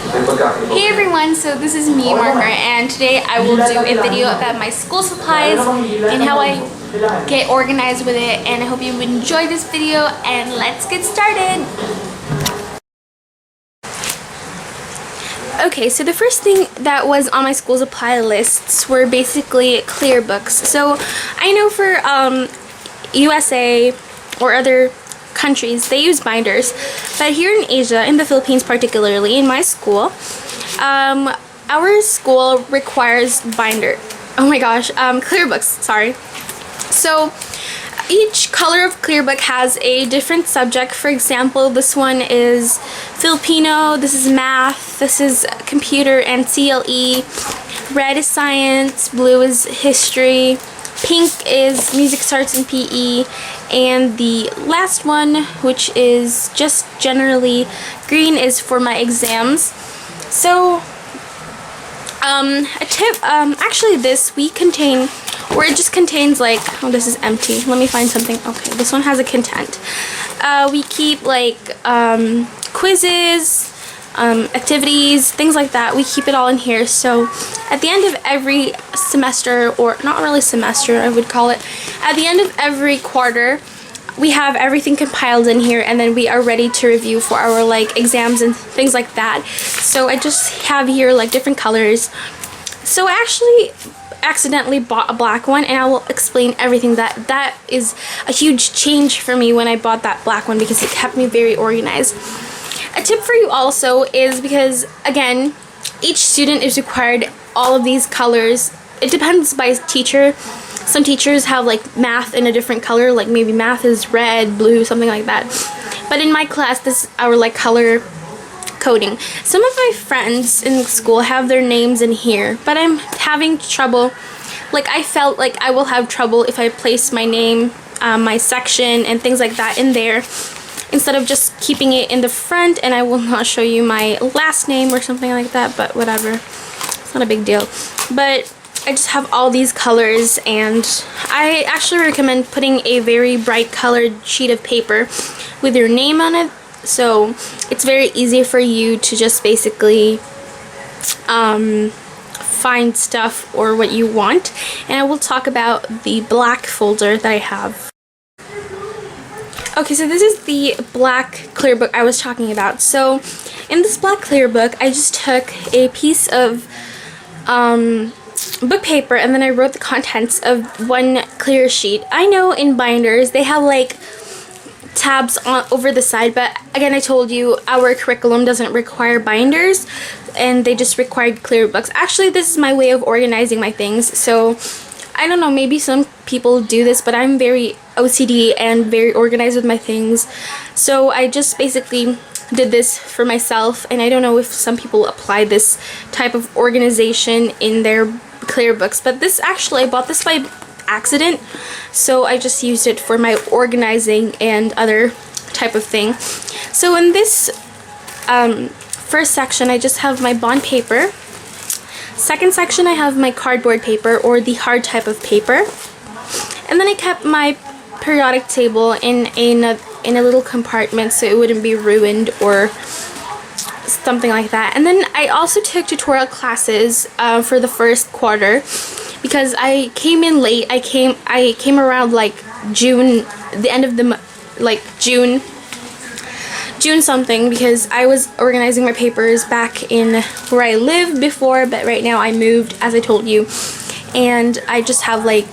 Hey everyone, so this is me, Margaret, and today I will do a video about my school supplies and how I get organized with it, and I hope you enjoy this video, and let's get started. Okay, so the first thing that was on my school supply lists were basically clear books. So I know for USA or other countries, they use binders, but here in Asia, in the Philippines particularly, in my school, our school requires clear books, sorry. So each color of clear book has a different subject. For example, this one is Filipino, this is math, this is computer and CLE, red is science, blue is history, pink is music, arts, and PE, and the last one, which is just generally green, is for my exams. So a tip, actually this we contain, or it just contains like, oh, this is empty, let me find something. Okay, this one has a content. We keep like quizzes, activities, things like that. We keep it all in here. So at the end of every semester, or not really semester, I would call it, at the end of every quarter, we have everything compiled in here, and then we are ready to review for our like exams and things like that. So I just have here like different colors. So I actually accidentally bought a black one, and I will explain everything. That is a huge change for me when I bought that black one, because it kept me very organized. A tip for you also is, because again, each student is required all of these colors. It depends by teacher. Some teachers have like math in a different color, like maybe math is red, blue, something like that. But in my class, this is our like color coding. Some of my friends in school have their names in here, but I'm having trouble. Like I felt like I will have trouble if I place my name, my section, and things like that in there, instead of just keeping it in the front. And I will not show you my last name or something like that, but whatever, it's not a big deal. But I just have all these colors, and I actually recommend putting a very bright colored sheet of paper with your name on it, so it's very easy for you to just basically find stuff or what you want. And I will talk about the black folder that I have. Okay, so this is the black clear book I was talking about. So in this black clear book, I just took a piece of book paper, and then I wrote the contents of one clear sheet. I know in binders they have like tabs on over the side, but again, I told you our curriculum doesn't require binders, and they just required clear books. Actually, this is my way of organizing my things. So I don't know, maybe some people do this, but I'm very OCD and very organized with my things. So I just basically did this for myself, and I don't know if some people apply this type of organization in their clear books, but this actually, I bought this by accident, so I just used it for my organizing and other type of thing. So in this first section, I just have my bond paper. Second section, I have my cardboard paper, or the hard type of paper, and then I kept my periodic table in a little compartment so it wouldn't be ruined or something like that. And then I also took tutorial classes for the first quarter, because I came in late. I came around like June, the end of the like June something, because I was organizing my papers back in where I lived before, but right now I moved, as I told you, and I just have like,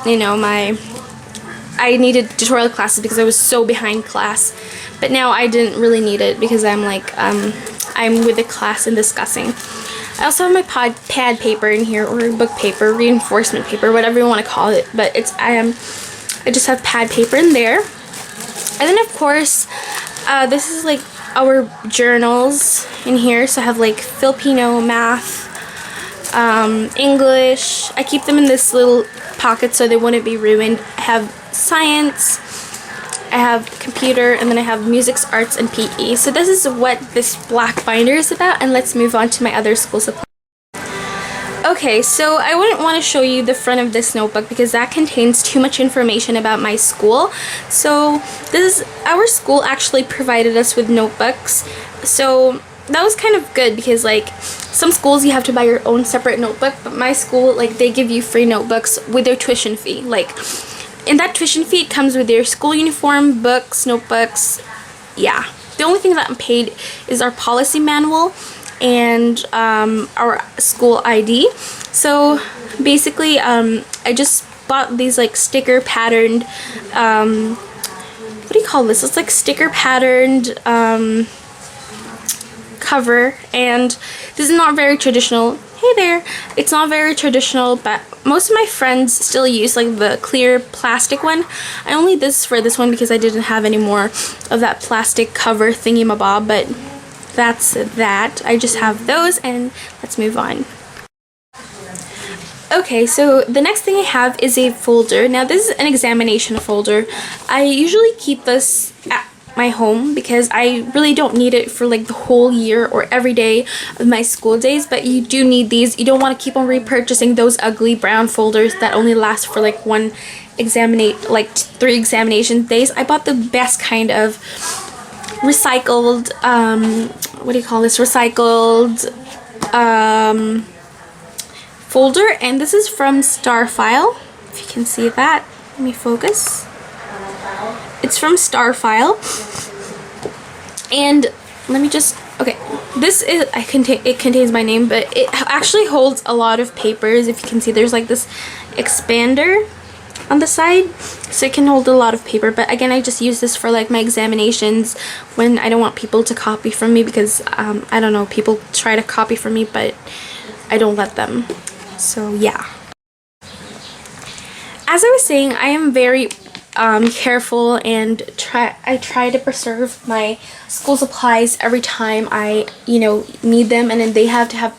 you know, I needed tutorial classes because I was so behind class, but now I didn't really need it because I'm like I'm with the class and discussing. I also have my pad paper in here, or book paper, reinforcement paper, whatever you want to call it, but it's I just have pad paper in there. And then of course this is like our journals in here. So I have like Filipino, math, English. I keep them in this little pocket so they wouldn't be ruined. I have science, I have computer, and then I have music, arts, and PE. So this is what this black binder is about, and let's move on to my other school supplies. Okay, so I wouldn't want to show you the front of this notebook because that contains too much information about my school. So our school actually provided us with notebooks. So that was kind of good because like some schools you have to buy your own separate notebook, but my school, like, they give you free notebooks with their tuition fee. Like, in that tuition fee, it comes with your school uniform, books, notebooks. Yeah, the only thing that I'm paid is our policy manual and our school ID. So basically I just bought these like sticker patterned what do you call this? It's like sticker patterned cover, and this is not very traditional. Hey there, it's not very traditional, but most of my friends still use like the clear plastic one. I only did this for this one because I didn't have any more of that plastic cover thingy-mabob, but that's that. I just have those, and let's move on. Okay, so the next thing I have is a folder. Now this is an examination folder. I usually keep this at my home because I really don't need it for like the whole year or every day of my school days, but you do need these. You don't want to keep on repurchasing those ugly brown folders that only last for like 3 examination days. I bought the best kind of recycled what do you call this, recycled folder, and this is from Starfile. If you can see that, let me focus. It's from Starfile, and let me just, okay, this is, it contains my name, but it actually holds a lot of papers. If you can see, there's like this expander on the side, so it can hold a lot of paper. But again, I just use this for like my examinations when I don't want people to copy from me, because I don't know, people try to copy from me, but I don't let them. So yeah. As I was saying, I am very careful, and I try to preserve my school supplies every time I need them, and then they have to have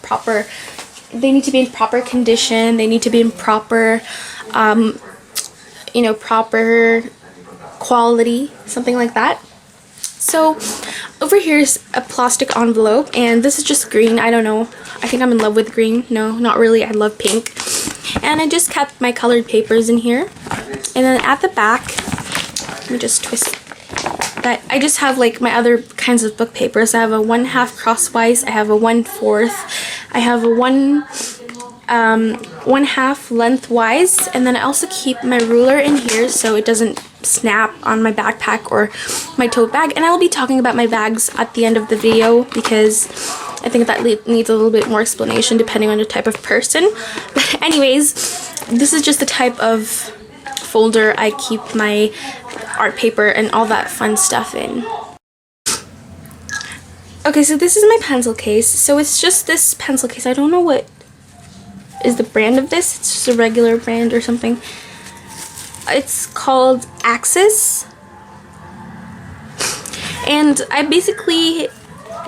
they need to be in proper condition, they need to be in proper proper quality, something like that. So over here is a plastic envelope, and this is just green. I don't know, I think I'm in love with green. No, not really, I love pink. And I just kept my colored papers in here. And then at the back, let me just twist that. I just have like my other kinds of book papers. I have a 1/2 crosswise, I have a 1/4, I have a 1/2 lengthwise, and then I also keep my ruler in here so it doesn't snap on my backpack or my tote bag. And I will be talking about my bags at the end of the video because I think that needs a little bit more explanation depending on the type of person. But anyways, this is just the type of folder I keep my art paper and all that fun stuff in. Okay, so this is my pencil case. So it's just this pencil case. I don't know what is the brand of this. It's just a regular brand or something. It's called Axis. And I basically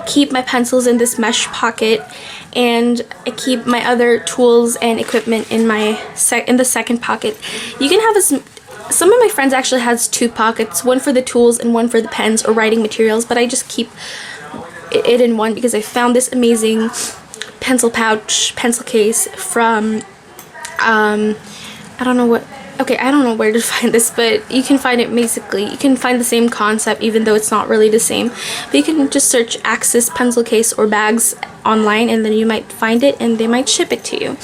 keep my pencils in this mesh pocket, and I keep my other tools and equipment in the second pocket. You can have some of my friends actually has 2 pockets, one for the tools and one for the pens or writing materials, but I just keep it in one because I found this amazing pencil case from I don't know where to find this, but you can find it basically. You can find the same concept even though it's not really the same. But you can just search Axis pencil case or bags online, and then you might find it and they might ship it to you.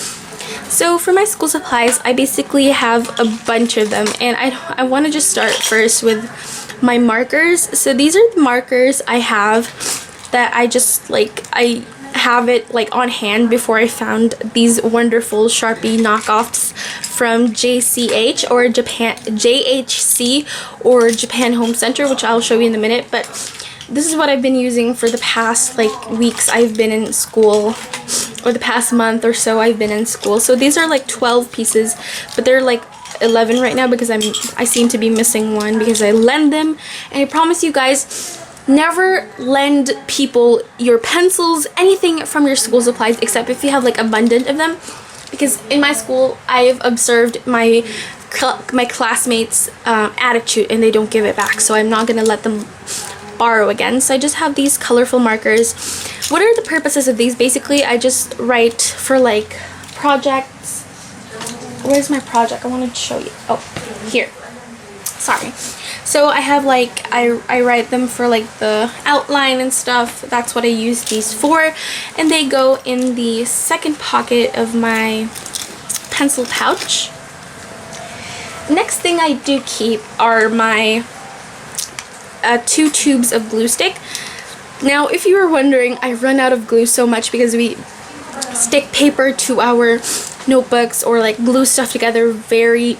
So for my school supplies, I basically have a bunch of them, and I want to just start first with my markers. So these are the markers I have that I just like, I have it like on hand before I found these wonderful Sharpie knockoffs from JCH or JHC or Japan Home Center, which I'll show you in a minute. But this is what I've been using for the past like weeks I've been in school, or the past month or so I've been in school. So these are like 12 pieces, but they're like 11 right now because I seem to be missing one because I lend them. And I promise you guys, never lend people your pencils, anything from your school supplies, except if you have like abundant of them, because in my school I've observed my classmates attitude, and they don't give it back, so I'm not gonna let them borrow again. So I just have these colorful markers. What are the purposes of these? Basically I just write for like projects. Where's my project? I wanted to show you. Oh, here. Sorry. So I have like, I write them for like the outline and stuff. That's what I use these for. And they go in the second pocket of my pencil pouch. Next thing I do keep are my 2 tubes of glue stick. Now, if you were wondering, I run out of glue so much because we stick paper to our notebooks or like glue stuff together very,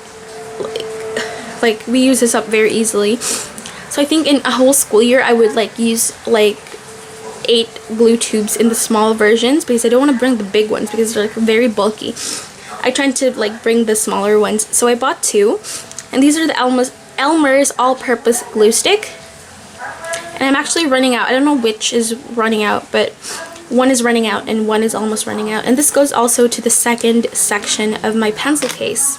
like we use this up very easily. So I think in a whole school year I would like use like 8 glue tubes in the small versions because I don't want to bring the big ones because they're like very bulky. I tried to like bring the smaller ones. So I bought 2, and these are the Elmer's all-purpose glue stick. And I'm actually running out. I don't know which is running out, but one is running out and one is almost running out. And this goes also to the second section of my pencil case.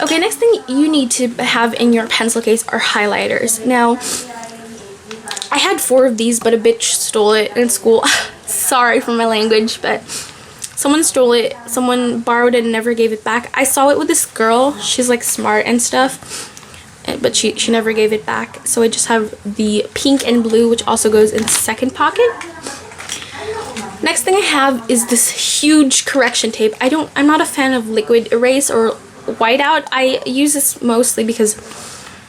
Okay, next thing you need to have in your pencil case are highlighters. Now, I had 4 of these, but a bitch stole it in school. Sorry for my language, but someone stole it. Someone borrowed it and never gave it back. I saw it with this girl. She's like smart and stuff, but she never gave it back. So I just have the pink and blue, which also goes in the second pocket. Next thing I have is this huge correction tape. I'm not a fan of liquid erase or whiteout. I use this mostly because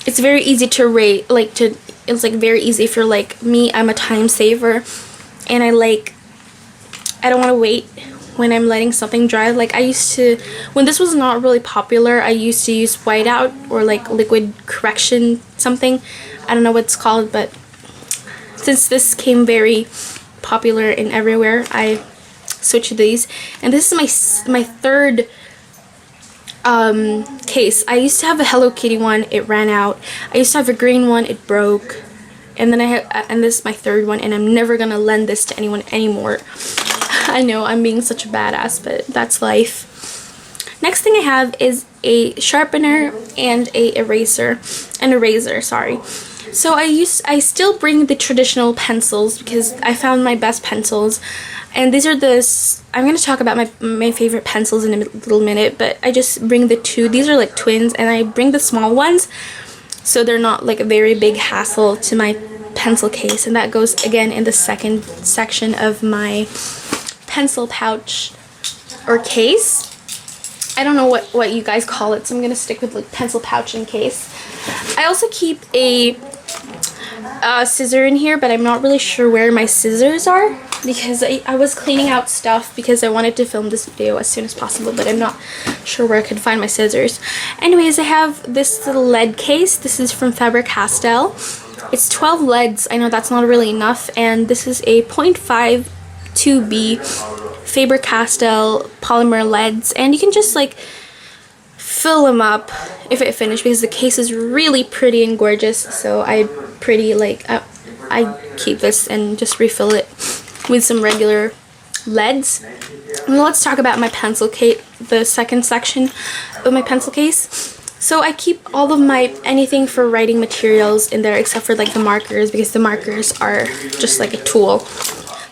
it's very easy to erase, it's like very easy if you're like me. I'm a time saver, and I don't want to wait when I'm letting something dry. Like I used to, when this was not really popular, I used to use whiteout or like liquid correction something. I don't know what it's called, but since this came very popular and everywhere, I switched to these. And this is my third case. I used to have a Hello Kitty one. It ran out. I used to have a green one. It broke. And then and this is my third one, and I'm never gonna lend this to anyone anymore. I know I'm being such a badass, but that's life. Next thing I have is a sharpener and an eraser, sorry. So I still bring the traditional pencils because I found my best pencils, and these are I'm going to talk about my favorite pencils in a little minute, but I just bring the 2. These are like twins, and I bring the small ones so they're not like a very big hassle to my pencil case, and that goes again in the second section of my pencil pouch or case. I don't know what you guys call it, so I'm gonna stick with like pencil pouch and case. I also keep a scissor in here, but I'm not really sure where my scissors are because I was cleaning out stuff because I wanted to film this video as soon as possible, but I'm not sure where I could find my scissors. Anyways, I have this little lead case. This is from Faber-Castell. It's 12 leads. I know that's not really enough, and this is a 0.5 2B Faber-Castell polymer leads, and you can just like fill them up if it finished because the case is really pretty and gorgeous. So I keep this and just refill it with some regular leads. And let's talk about my pencil case, the second section of my pencil case. So I keep all of my anything for writing materials in there except for like the markers, because the markers are just like a tool.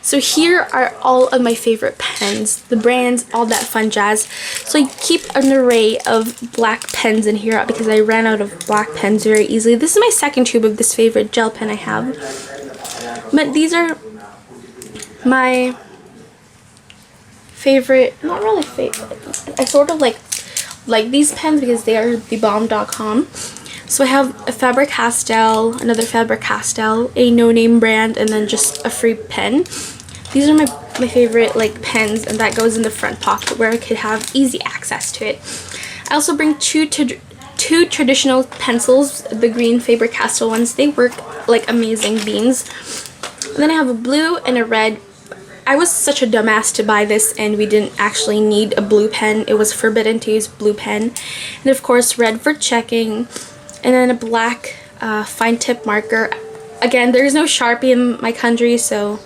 So here are all of my favorite pens, the brands, all that fun jazz. So I keep an array of black pens in here because I ran out of black pens very easily. This is my second tube of this favorite gel pen I have. But these are my favorite, not really favorite, I sort of like these pens because they are thebomb.com. So I have a Faber-Castell, another Faber-Castell, a no-name brand, and then just a free pen. These are my favorite like pens, and that goes in the front pocket where I could have easy access to it. I also bring two traditional pencils, the green Faber-Castell ones. They work like amazing beans. And then I have a blue and a red. I was such a dumbass to buy this, and we didn't actually need a blue pen. It was forbidden to use blue pen. And of course red for checking. And then a black fine tip marker. Again, there's no Sharpie in my country, so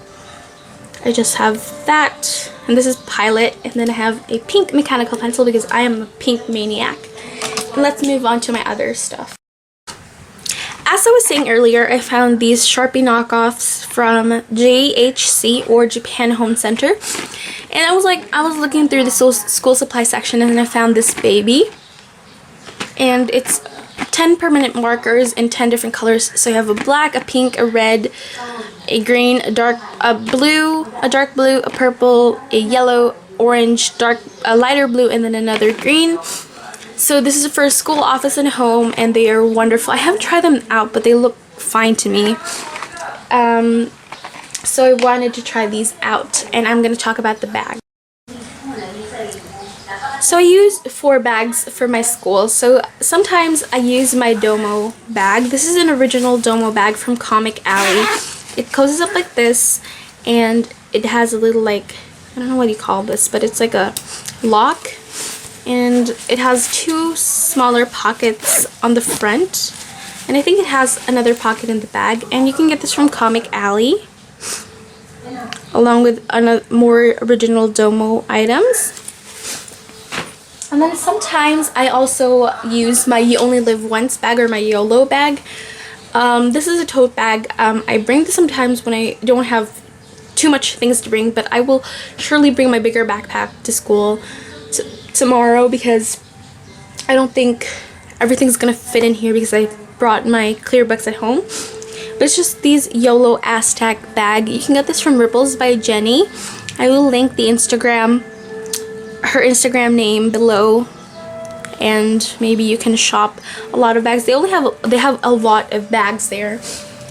I just have that. And this is Pilot. And then I have a pink mechanical pencil because I am a pink maniac. And let's move on to my other stuff. As I was saying earlier, I found these Sharpie knockoffs from JHC or Japan Home Center. And I was looking through the school supply section, and then I found this baby. And it's 10 permanent markers in 10 different colors. So you have a black, a pink, a red, a green, a dark blue, a purple, a yellow, orange, a lighter blue, and then another green. So this is for school, office, and home, and they are wonderful. I haven't tried them out, but they look fine to me. So I wanted to try these out, and I'm going to talk about the bag. So I use 4 bags for my school. So sometimes I use my Domo bag. This is an original Domo bag from Comic Alley. It closes up like this, and it has a little, like, I don't know what you call this, but it's like a lock. And it has 2 smaller pockets on the front. And I think it has another pocket in the bag. And you can get this from Comic Alley, along with more original Domo items. And then sometimes I also use my You Only Live Once bag, or my YOLO bag. This is a tote bag. I bring this sometimes when I don't have too much things to bring, but I will surely bring my bigger backpack to school tomorrow, because I don't think everything's gonna fit in here because I brought my clear books at home. But it's just these YOLO Aztec bag. You can get this from Ripples by Jenny. I will link the her Instagram name below, and maybe you can shop a lot of bags. They have a lot of bags there.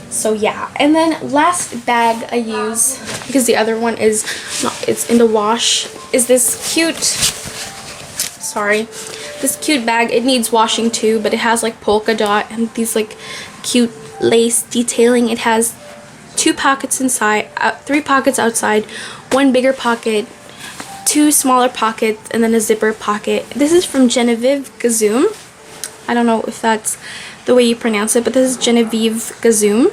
So yeah. And then last bag I use, because the other one is not, it's in the wash, is this cute bag. It needs washing too, but it has like polka dot and these like cute lace detailing. It has 2 pockets inside, 3 pockets outside, 1 bigger pocket, 2 smaller pockets, and then a zipper pocket. This is from Genevieve Gazoom. I don't know if that's the way you pronounce it, but this is Genevieve Gazoom.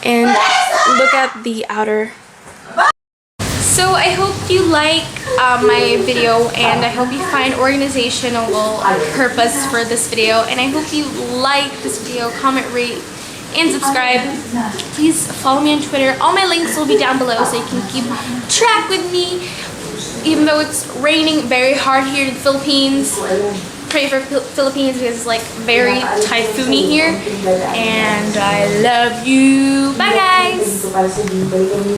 And look at the outer. So I hope you like my video, and I hope you find organizational purpose for this video, and I hope you like this video, comment, rate, and subscribe. Please follow me on Twitter. All my links will be down below so you can keep track with me. Even though it's raining very hard here in the Philippines, pray for Philippines because it's like very typhoony here. And I love you. Bye guys!